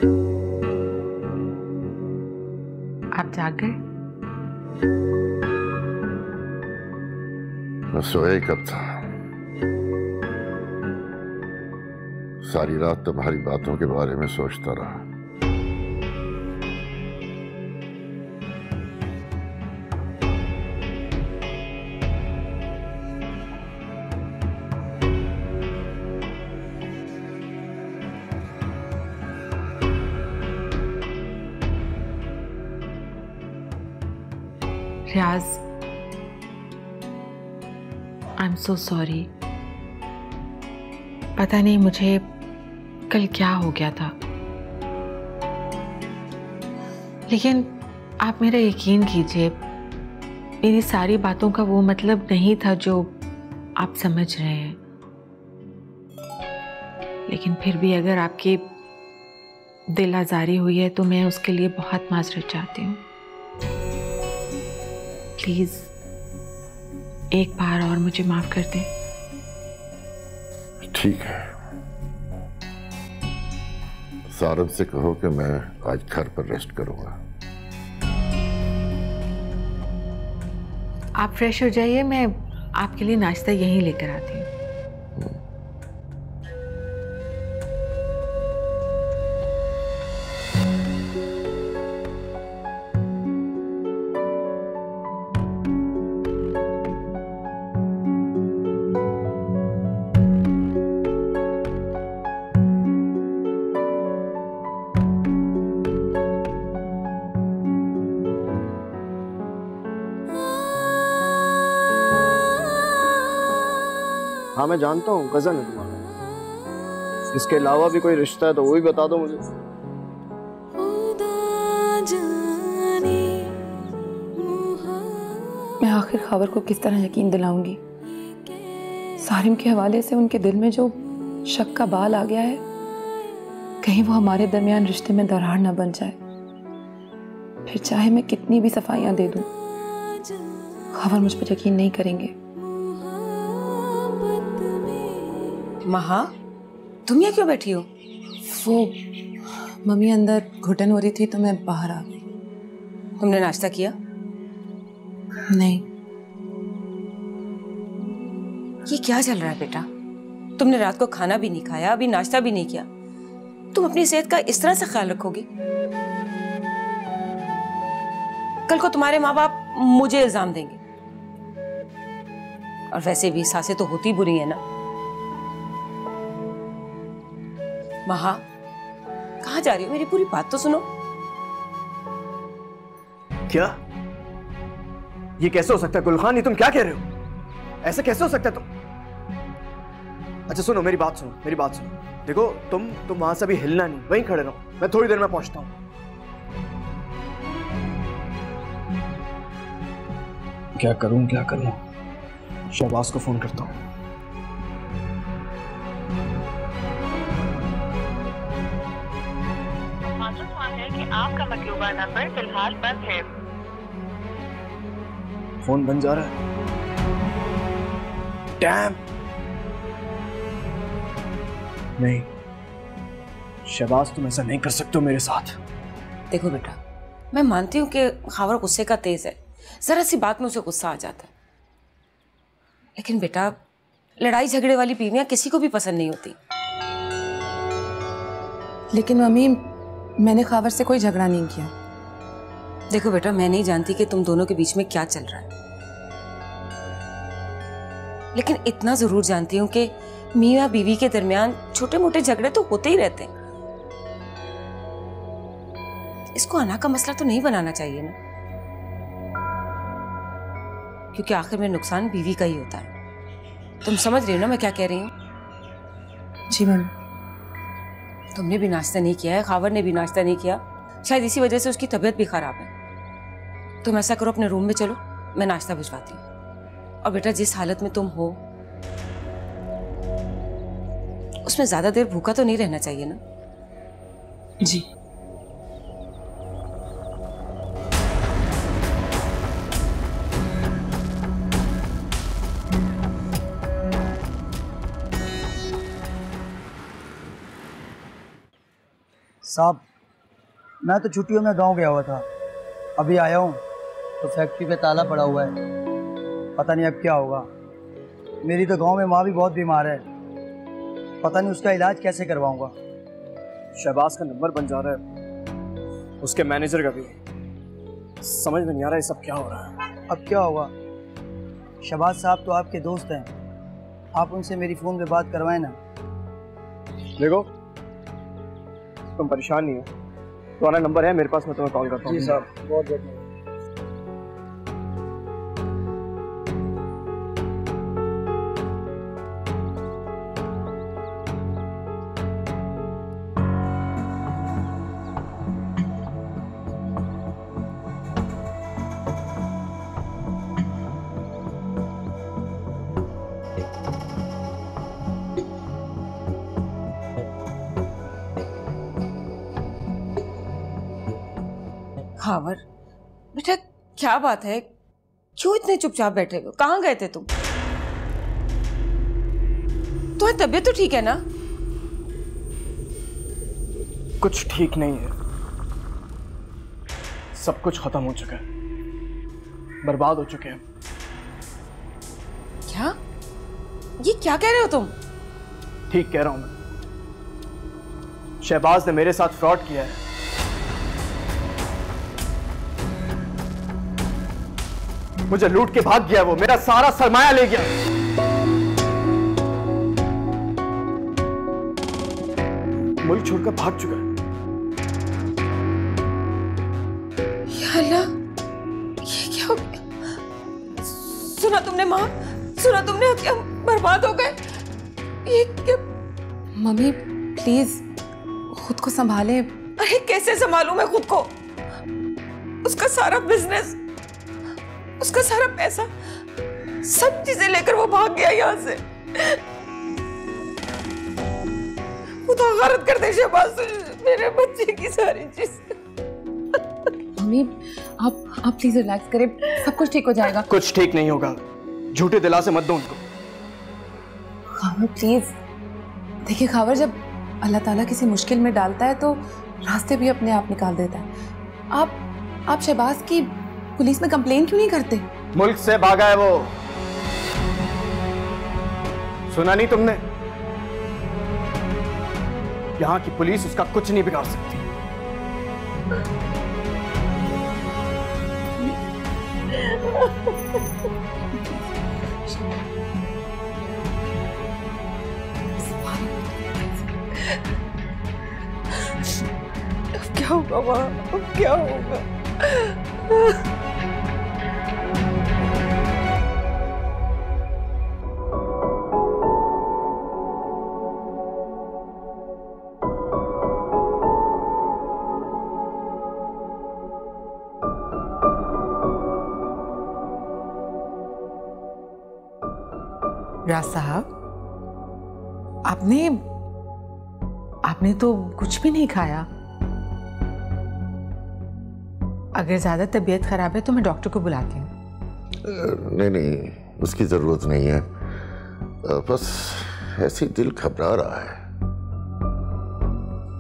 आप जाग गए? मैं सोया ही कब था। सारी रात तुम्हारी बातों के बारे में सोचता रहा। रियाज, आई एम सो सॉरी। पता नहीं मुझे कल क्या हो गया था, लेकिन आप मेरा यकीन कीजिए, मेरी सारी बातों का वो मतलब नहीं था जो आप समझ रहे हैं। लेकिन फिर भी अगर आपकी दिल आज़ारी हुई है तो मैं उसके लिए बहुत माजरत चाहती हूँ। प्लीज एक बार और मुझे माफ कर दें। ठीक है, सारब से कहो कि मैं आज घर पर रेस्ट करूंगा। आप फ्रेश हो जाइए, मैं आपके लिए नाश्ता यहीं लेकर आती हूँ। हाँ मैं जानता हूँ, कजन है तुम्हारा। इसके अलावा भी कोई रिश्ता है तो वो भी बता दो मुझे। मैं आखिर खबर को किस तरह यकीन दिलाऊंगी? सारिम के हवाले से उनके दिल में जो शक का बाल आ गया है, कहीं वो हमारे दरमियान रिश्ते में दरार न बन जाए। फिर चाहे मैं कितनी भी सफाइयां दे दूं, खबर मुझ पर यकीन नहीं करेंगे। महा, तुम यहाँ क्यों बैठी हो? वो मम्मी अंदर घुटन हो रही थी तो मैं बाहर आ गई। तुमने नाश्ता किया? नहीं। ये क्या चल रहा है बेटा? तुमने रात को खाना भी नहीं खाया, अभी नाश्ता भी नहीं किया। तुम अपनी सेहत का इस तरह से ख्याल रखोगी? कल को तुम्हारे माँ बाप मुझे इल्जाम देंगे। और वैसे भी सासें तो होती बुरी है ना। महा, कहाँ जा रही हो? मेरी पूरी बात तो सुनो। क्या ये कैसे हो सकता है गुलखान? ये तुम क्या कह रहे हो? ऐसे कैसे हो सकता है तुम? अच्छा सुनो, मेरी बात सुनो, मेरी बात सुनो। देखो तुम वहां से अभी हिलना नहीं, वहीं खड़े रहो, मैं थोड़ी देर में पहुंचता हूँ। क्या करूं क्या करूं? शहबाज को फोन करता हूँ। आपका मतलूबा नंबर फिलहाल बंद है। फोन बंद जा रहा है। डैम। नहीं शहबाज, तुम ऐसा नहीं कर सकते हो मेरे साथ। देखो बेटा, मैं मानती हूँ कि खावर गुस्से का तेज है, जरा सी बात में उसे गुस्सा आ जाता है। लेकिन बेटा, लड़ाई झगड़े वाली बीवियां किसी को भी पसंद नहीं होती। लेकिन मम्मी, मैंने खावर से कोई झगड़ा नहीं किया। देखो बेटा, मैं नहीं जानती कि तुम दोनों के बीच में क्या चल रहा है, लेकिन इतना जरूर जानती हूँ कि मियां बीवी के दरमियान छोटे मोटे झगड़े तो होते ही रहते हैं। इसको अना का मसला तो नहीं बनाना चाहिए ना, क्योंकि आखिर में नुकसान बीवी का ही होता है। तुम समझ रही हो ना मैं क्या कह रही हूँ? जी मम्मी। तुमने भी नाश्ता नहीं किया है, खावर ने भी नाश्ता नहीं किया, शायद इसी वजह से उसकी तबीयत भी खराब है। तुम ऐसा करो, अपने रूम में चलो, मैं नाश्ता भिजवाती हूँ। और बेटा, जिस हालत में तुम हो उसमें ज्यादा देर भूखा तो नहीं रहना चाहिए ना। जी। साहब, मैं तो छुट्टियों में गांव गया हुआ था, अभी आया हूँ तो फैक्ट्री पे ताला पड़ा हुआ है, पता नहीं अब क्या होगा। मेरी तो गांव में माँ भी बहुत बीमार है, पता नहीं उसका इलाज कैसे करवाऊंगा। शहबाज का नंबर बन जा रहा है, उसके मैनेजर का भी। समझ में नहीं आ रहा है सब क्या हो रहा है। अब क्या होगा? शहबाज साहब तो आपके दोस्त हैं, आप उनसे मेरी फ़ोन पे बात करवाएं ना। देखो तुम परेशान नहीं हो, तुम्हारा नंबर है मेरे पास, मैं तुम्हें कॉल करता हूँ। जी साहब, बहुत बहुत खावर, बेटा क्या बात है, क्यों इतने चुपचाप बैठे हो? कहाँ गए थे तुम? तुम्हारी तबीयत तो ठीक है ना? कुछ ठीक नहीं है, सब कुछ खत्म हो चुका है, बर्बाद हो चुके हैं। क्या? ये क्या कह रहे हो तुम? ठीक कह रहा हूं मैं। शहबाज ने मेरे साथ फ्रॉड किया है। मुझे लूट के भाग गया, वो मेरा सारा सरमाया ले गया। मुल्क छोड़कर भाग चुका है। या अल्लाह, ये क्या हो गया? सुना तुमने माँ? सुना तुमने? क्या बर्बाद हो गए? ये क्या? मम्मी प्लीज खुद को संभाले। अरे कैसे संभालूं मैं खुद को? उसका सारा बिजनेस, उसका सारा पैसा, सब चीजें लेकर वो भाग गया यहाँ से। वो तो गलत कर दे शहबाज, मेरे बच्चे की सारी चीज। मम्मी आप प्लीज रिलैक्स करें, सब कुछ ठीक हो जाएगा। कुछ ठीक नहीं होगा, झूठे दिलासे मत दो उनको। खावर प्लीज देखिए, खावर जब अल्लाह ताला किसी मुश्किल में डालता है तो रास्ते भी अपने आप निकाल देता है। आप शहबाज की पुलिस में कंप्लेन क्यों नहीं करते? मुल्क से भागा है वो, सुना नहीं तुमने? यहां की पुलिस उसका कुछ नहीं बिगाड़ सकती। अब क्या होगा माँ? अब क्या होगा? राज साहब, आपने तो कुछ भी नहीं खाया। अगर ज्यादा तबीयत खराब है तो मैं डॉक्टर को बुलाती हूँ। नहीं, उसकी जरूरत नहीं है, बस ऐसे दिल घबरा रहा है।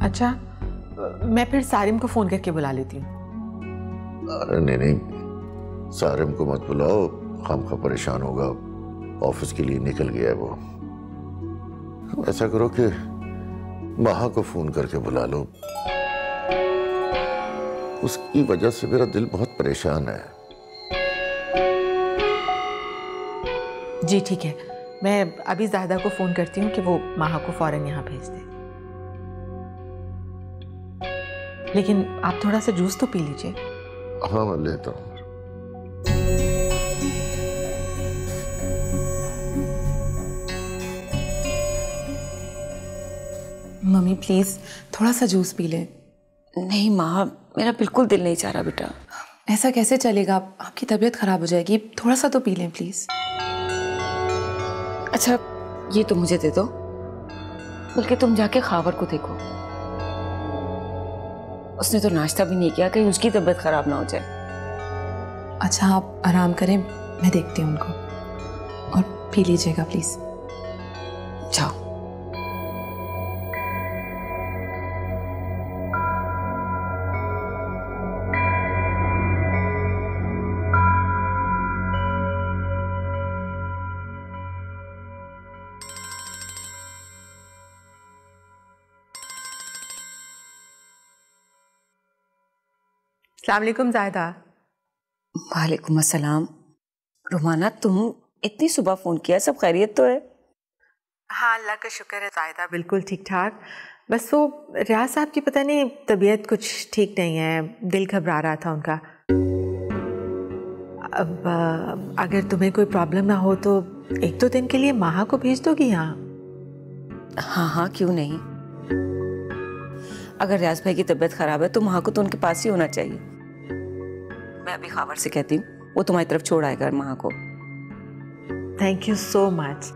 अच्छा, मैं फिर सारिम को फोन करके बुला लेती हूँ। नहीं, सारिम को मत बुलाओ, खामखा परेशान होगा, ऑफिस के लिए निकल गया है वो। ऐसा करो कि महा को फोन करके बुला लो, उसकी वजह से मेरा दिल बहुत परेशान है। जी ठीक है, मैं अभी ज़ाहिदा को फोन करती हूँ कि वो महा को फौरन यहाँ भेज दे। लेकिन आप थोड़ा सा जूस तो पी लीजिए। हाँ, मैं लेता हूँ। मम्मी प्लीज थोड़ा सा जूस पी ले। नहीं माँ, मेरा बिल्कुल दिल नहीं चाह रहा बेटा। ऐसा कैसे चलेगा? आपकी तबीयत खराब हो जाएगी, थोड़ा सा तो पी लें प्लीज। अच्छा ये तो मुझे दे दो, बल्कि तुम जाके खावर को देखो, उसने तो नाश्ता भी नहीं किया, कहीं उसकी तबीयत खराब ना हो जाए। अच्छा आप आराम करें, मैं देखती हूँ उनको, और पी लीजिएगा प्लीज। जाओ। अस्सलाम वालेकुम ज़ाहिदा। वालेकुम अस्सलाम। रुमाना, तुम इतनी सुबह फोन किया, सब खैरियत तो है? हाँ अल्लाह का शुक्र है ज़ाहिदा, बिल्कुल ठीक ठाक। बस वो रियाज साहब की पता नहीं तबीयत कुछ ठीक नहीं है, दिल घबरा रहा था उनका। अब अगर तुम्हें कोई प्रॉब्लम ना हो तो 1-2 दिन के लिए माहा को भेज दोगी यहाँ? हाँ हाँ, क्यों नहीं। अगर रियाज भाई की तबीयत खराब है तो माहा को तो उनके पास ही होना चाहिए। मैं अभी खावर से कहती हूँ, वो तुम्हारी तरफ छोड़ आएगा माहा को। Thank you so much.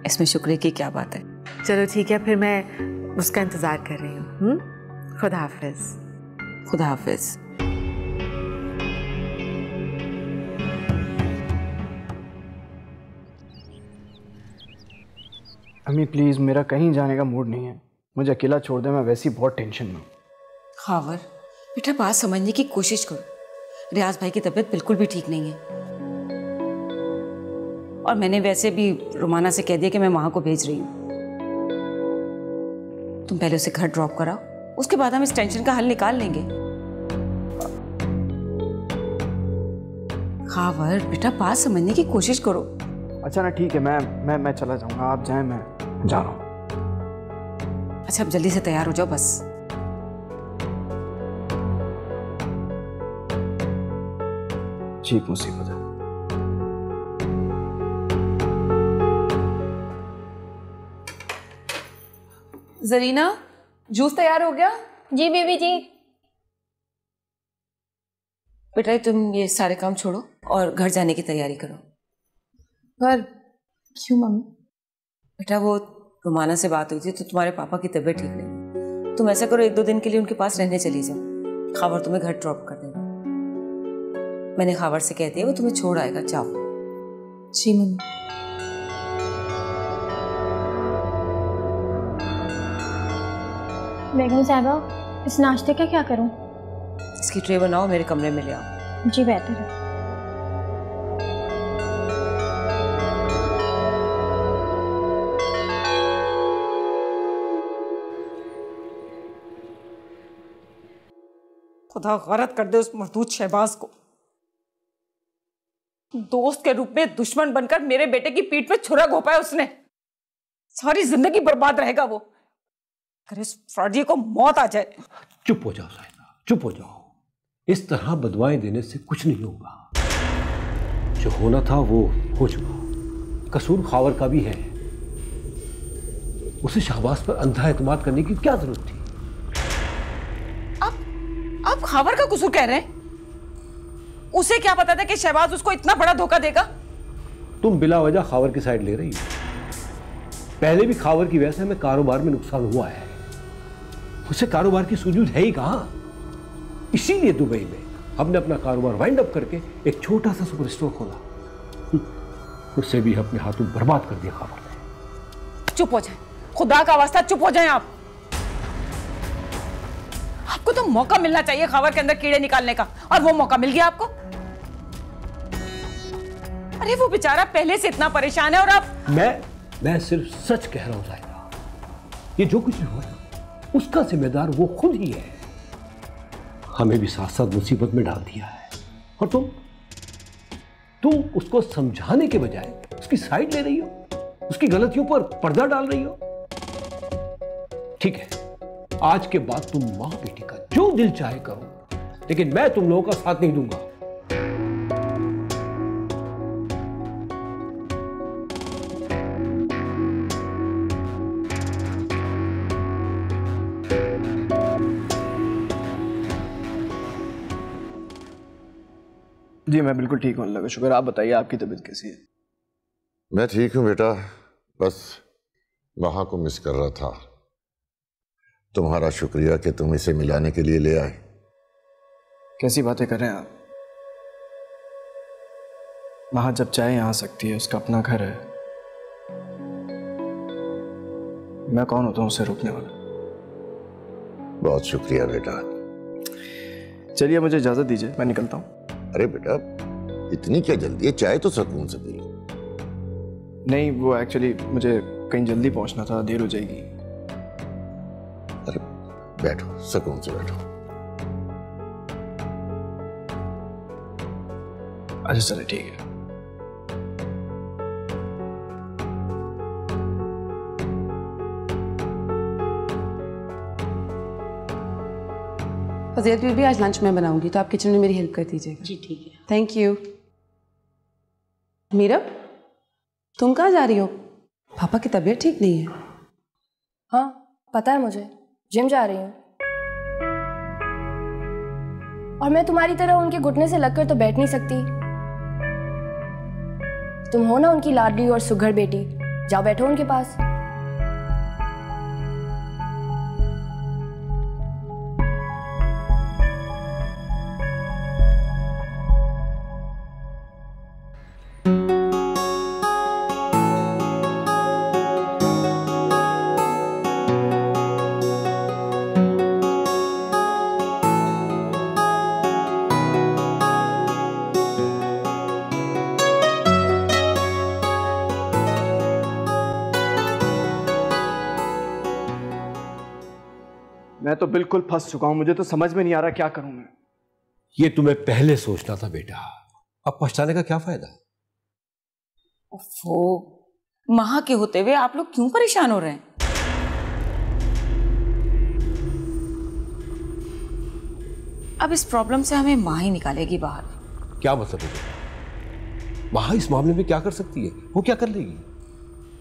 इसमें शुक्रिया की क्या बात है। चलो ठीक है, फिर मैं उसका इंतज़ार कर रही हूँ। खुदा हाफिज। खुदा हाफिज। अम्मी प्लीज़, मेरा कहीं जाने का मूड नहीं है, मुझे अकेला छोड़ दे, मैं वैसे ही बहुत टेंशन में हूँ। खावर बेटा, बात समझने की कोशिश करो। रियाज भाई की तबीयत बिल्कुल भी ठीक नहीं है, और मैंने वैसे भी रुमाना से कह दिया कि मैं वहां को भेज रही हूँ। तुम पहले उसे घर ड्रॉप कराओ, उसके बाद हम इस टेंशन का हल निकाल लेंगे। खावर बेटा, बात समझने की कोशिश करो। अच्छा ना, ठीक है, मैं चला जाऊंगा, आप जाएं, मैं जा रहा हूँ। अच्छा, अब जल्दी से तैयार हो जाओ बस। ठीक मुसीबत है। जरीना, जूस तैयार हो गया? जी बीबी जी। बेटा तुम ये सारे काम छोड़ो और घर जाने की तैयारी करो। पर क्यों मम्मी? बेटा वो रुमाना से बात हुई थी तो तुम्हारे पापा की तबीयत ठीक नहीं। तुम ऐसा करो, 1-2 दिन के लिए उनके पास रहने चली जाओ। खावर तुम्हें घर ड्रॉप कर देगा। मैंने खावर से कह दिया, वो तुम्हें छोड़ आएगा। जाओ। जी मम्मी। बेगम साहबा, इस नाश्ते का क्या करूं? इसकी ट्रे बनाओ, मेरे कमरे में ले आओ। जी बेहतर है। खुदा गलत कर दे उस मरदूद शहबाज को। दोस्त के रूप में दुश्मन बनकर मेरे बेटे की पीठ पे छुरा घोंपा है उसने। सारी जिंदगी बर्बाद रहेगा वो। अगर इस फ्रॉडी को मौत आ जाए। चुप हो जाओ साहिदा, चुप हो जाओ। इस तरह बदवाएं देने से कुछ नहीं होगा। जो होना था वो हो चुका। कसूर खावर का भी है। उसे शहबाज पर अंधा एतमाद करने की क्या जरूरत थी? आप खावर का कसूर कह रहे हैं? उसे क्या पता था कि शहबाज उसको इतना बड़ा धोखा देगा? तुम बिला वजह खावर की साइड ले रही हो। पहले भी खावर की वजह से हमें कारोबार में नुकसान हुआ है। उसे कारोबार की सूझबूझ है ही कहां। इसीलिए दुबई में हमने अपना कारोबार वाइंड अप करके एक छोटा सा सुपर स्टोर खोला। उससे भी अपने हाथों बर्बाद कर दिया खावर ने। चुप हो जाए, खुदा का वास्ता चुप हो जाए आप। आपको तो मौका मिलना चाहिए खावर के अंदर कीड़े निकालने का, और वो मौका मिल गया आपको। अरे वो बेचारा पहले से इतना परेशान है और आप। मैं सिर्फ सच कह रहा हूं साहिदा। ये जो कुछ हुआ उसका जिम्मेदार वो खुद ही है। हमें भी साथ साथ मुसीबत में डाल दिया है, और तुम उसको समझाने के बजाय उसकी साइड ले रही हो, उसकी गलतियों पर पर्दा डाल रही हो। ठीक है, आज के बाद तुम मां बेटी का जो दिल चाहे करो, लेकिन मैं तुम लोगों का साथ नहीं दूंगा। जी मैं बिल्कुल ठीक हूँ, अल्लाह का शुक्र। आप बताइए, आपकी तबीयत कैसी है? मैं ठीक हूँ बेटा, बस वहां को मिस कर रहा था। तुम्हारा शुक्रिया कि तुम इसे मिलाने के लिए ले आए। कैसी बातें कर रहे हैं आप? वहां जब चाहे यहाँ आ सकती है, उसका अपना घर है। मैं कौन होता हूँ उसे रोकने वाला? बहुत शुक्रिया बेटा। चलिए मुझे इजाजत दीजिए, मैं निकलता हूँ। अरे बेटा, इतनी क्या जल्दी है? चाय तो सुकून से पी लो। नहीं, वो एक्चुअली मुझे कहीं जल्दी पहुंचना था, देर हो जाएगी। अरे बैठो, सुकून से बैठो। अच्छा चले ठीक है। फजीलत बीबी आज लंच मैं बनाऊंगी तो आप किचन में मेरी हेल्प कर दीजिएगा। जी ठीक है। Thank you. मीरब, तुम कहाँ जा रही हो? पापा की तबीयत ठीक नहीं है। हाँ पता है मुझे, जिम जा रही हूँ। और मैं तुम्हारी तरह उनके घुटने से लगकर तो बैठ नहीं सकती। तुम हो ना उनकी लाडली और सुघड़ बेटी, जाओ बैठो उनके पास। मैं तो बिल्कुल फंस चुका हूं, मुझे तो समझ में नहीं आ रहा क्या करूं मैं। ये तुम्हें पहले सोचना था बेटा, अब पछताने का क्या फायदा? वो माँ के होते हुए आप लोग क्यों परेशान हो रहे हैं? अब इस प्रॉब्लम से हमें माँ ही निकालेगी बाहर। क्या मतलब है? माँ इस मामले में क्या कर सकती है? वो क्या कर लेगी?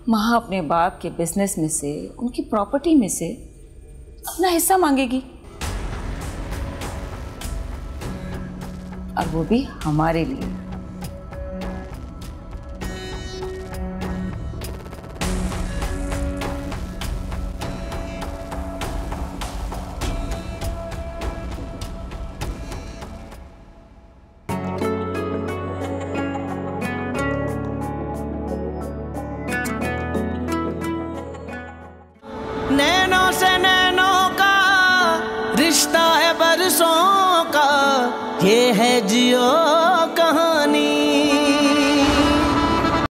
माँ अपने बाप के बिजनेस में से, उनकी प्रॉपर्टी में से अपना हिस्सा मांगेगी, और वो भी हमारे लिए। नैनों से नैनों का रिश्ता है बरसों का, ये है जियो